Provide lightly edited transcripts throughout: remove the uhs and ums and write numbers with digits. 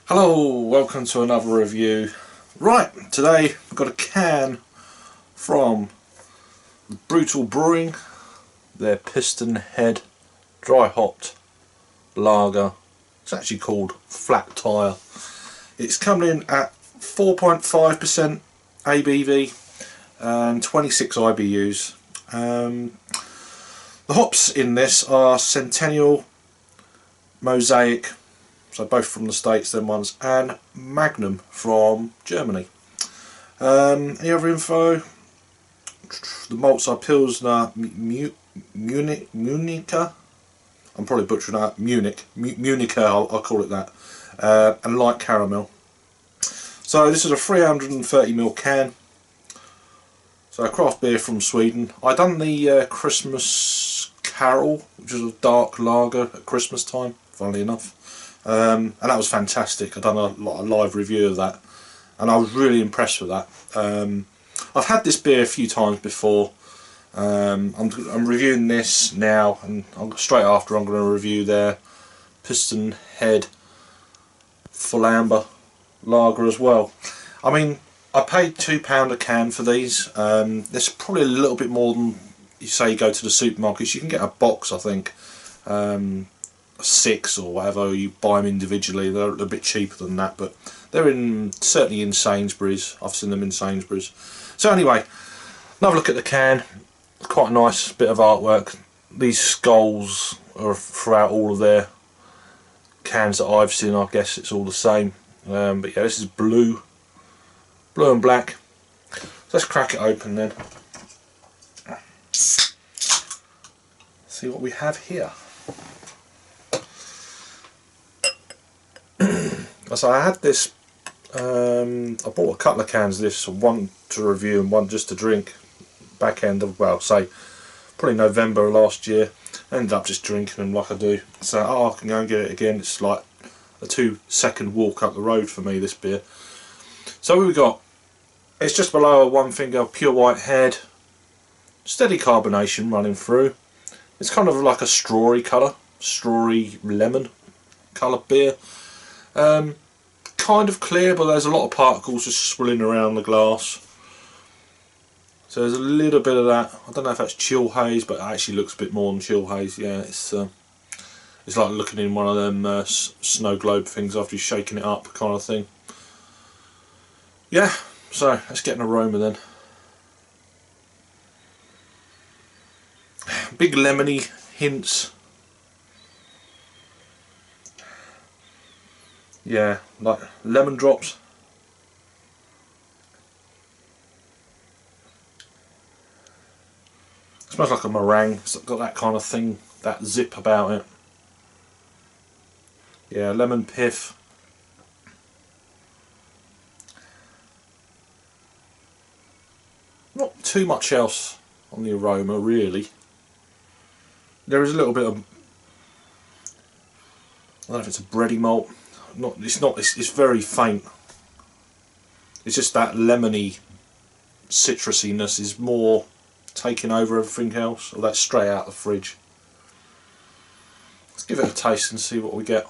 Hello, welcome to another review. Right, today we've got a can from Brutal Brewing, their Pistonhead dry hopped lager. It's actually called Flat Tire. It's coming in at 4.5% ABV and 26 IBUs. The hops in this are Centennial, Mosaic, so both from the States, them ones, and Magnum from Germany. Any other info? The malts are Pilsner, Müchener. I'm probably butchering that. Müchener, I'll call it that. And light caramel. So this is a 330ml can. So a craft beer from Sweden. I done the Christmas Carol, which is a dark lager at Christmas time, funnily enough. And that was fantastic. I've done a live review of that, and I was really impressed with that. I've had this beer a few times before. I'm reviewing this now, and straight after I'm going to review their Pistonhead Full Amber lager as well. I mean, I paid £2 a can for these. There's probably a little bit more than you say you go to the supermarkets. You can get a box, I think. 6 or whatever, you buy them individually. They're a bit cheaper than that, but they're certainly in Sainsbury's. I've seen them in Sainsbury's. So anyway, another look at the can. It's quite a nice bit of artwork. These skulls are throughout all of their cans that I've seen. I guess it's all the same, but yeah, this is blue and black. So let's crack it open then, see what we have here. So I had this, I bought a couple of cans of this, one to review and one just to drink, back end of, well, say, probably November last year. I ended up just drinking them like I do. So, I can go and get it again. It's like a 2-second walk up the road for me, this beer. So what we got, it's just below a 1 finger pure white head, steady carbonation running through. It's kind of like a strawy colour, strawy lemon colour beer. Kind of clear, but there's a lot of particles just swirling around the glass. So there's a little bit of that. I don't know if that's chill haze, but it actually looks a bit more than chill haze. Yeah, it's like looking in one of them snow globe things after you're shaking it up, kind of thing. Yeah, so let's get an aroma then. Big lemony hints. Yeah, like lemon drops. It smells like a meringue. It's got that kind of thing, that zip about it. Yeah, lemon pith. Not too much else on the aroma, really. There is a little bit of, I don't know if it's a bready malt. It's very faint. It's just that lemony citrusiness is more taking over everything else, or that's straight out the fridge. Let's give it a taste and see what we get.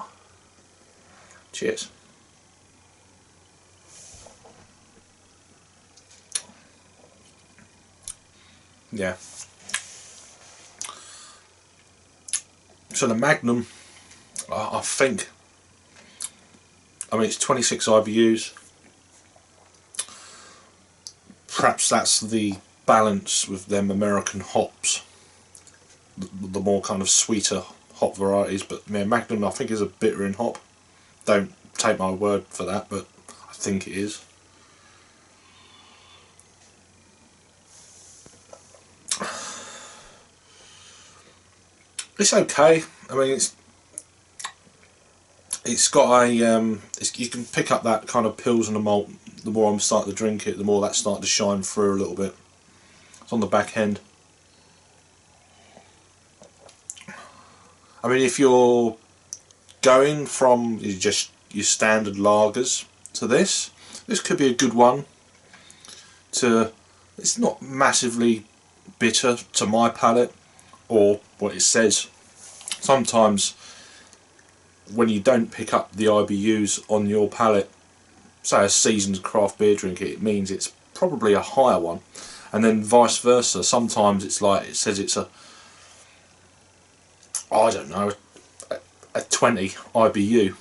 Cheers. Yeah. So the Magnum, I think, I mean, it's 26 IBUs. Perhaps that's the balance with them American hops, the more kind of sweeter hop varieties. But yeah, Magnum, I think, is a bitter in hop. Don't take my word for that, but I think it is. It's okay. I mean, it's got a you can pick up that kind of Pilsner malt. The more I'm starting to drink it, the more that's starting to shine through a little bit. It's on the back end. I mean, if you're going from just your standard lagers to this could be a good one. It's not massively bitter to my palate, or what it says. Sometimes when you don't pick up the IBUs on your palate, say a seasoned craft beer drinker, it means it's probably a higher one. And then vice versa, sometimes it's like, it says it's a, I don't know, a 20 IBU,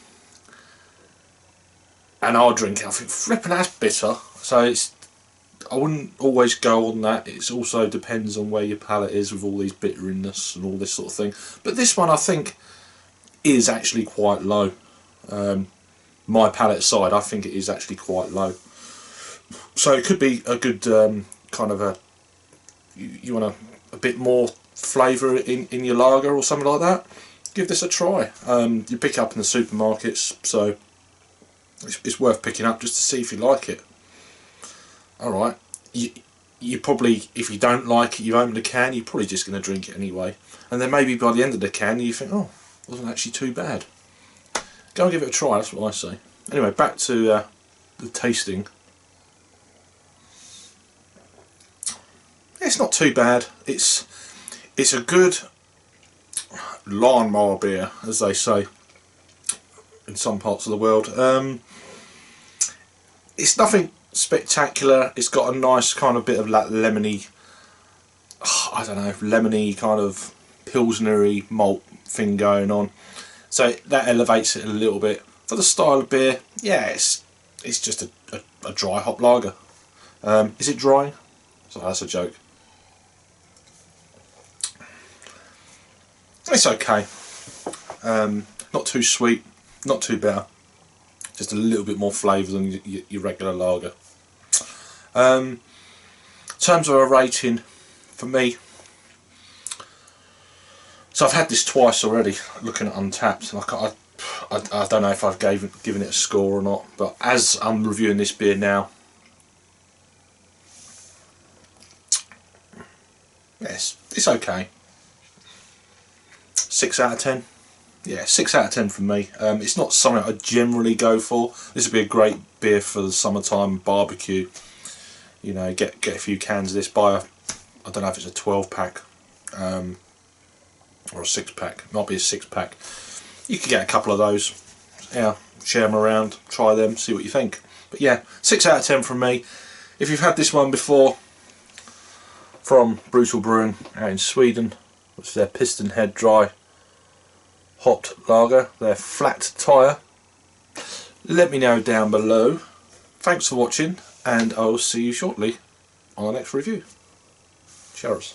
and I'll drink it, I think, flipping, that's bitter. So it's, I wouldn't always go on that. It also depends on where your palate is with all these bitterness and all this sort of thing. But this one I think is actually quite low. My palate side, I think it is actually quite low. So it could be a good kind of a, you want a bit more flavour in your lager or something like that, give this a try. You pick it up in the supermarkets, so it's worth picking up just to see if you like it. Alright, you probably, if you don't like it, you open the can, you're probably just going to drink it anyway. And then maybe by the end of the can you think, oh, it wasn't actually too bad. Go and give it a try, that's what I say. Anyway, back to the tasting. It's not too bad. It's a good lawnmower beer, as they say in some parts of the world. It's nothing spectacular. It's got a nice kind of bit of that lemony, I don't know, lemony kind of pilsnery malt thing going on. So that elevates it a little bit. For the style of beer, yeah, it's just a dry hop lager. Is it dry? So that's a joke. It's okay. Not too sweet, not too bitter. Just a little bit more flavour than your regular lager. In terms of a rating, for me, so I've had this twice already, looking at Untapped. I don't know if I've given it a score or not, but as I'm reviewing this beer now, yes, it's okay. 6 out of 10. Yeah, 6 out of 10 from me. It's not something I generally go for. This would be a great beer for the summertime barbecue. You know, get a few cans of this. Buy a, I don't know if it's a 12 pack or a 6 pack. It might be a 6 pack. You could get a couple of those. Yeah, share them around, try them, see what you think. But yeah, 6 out of 10 from me. If you've had this one before, from Brutal Brewing out in Sweden, which is their Pistonhead dry hopped lager, their Flat Tire, let me know down below. Thanks for watching, and I will see you shortly on the next review. Cheers.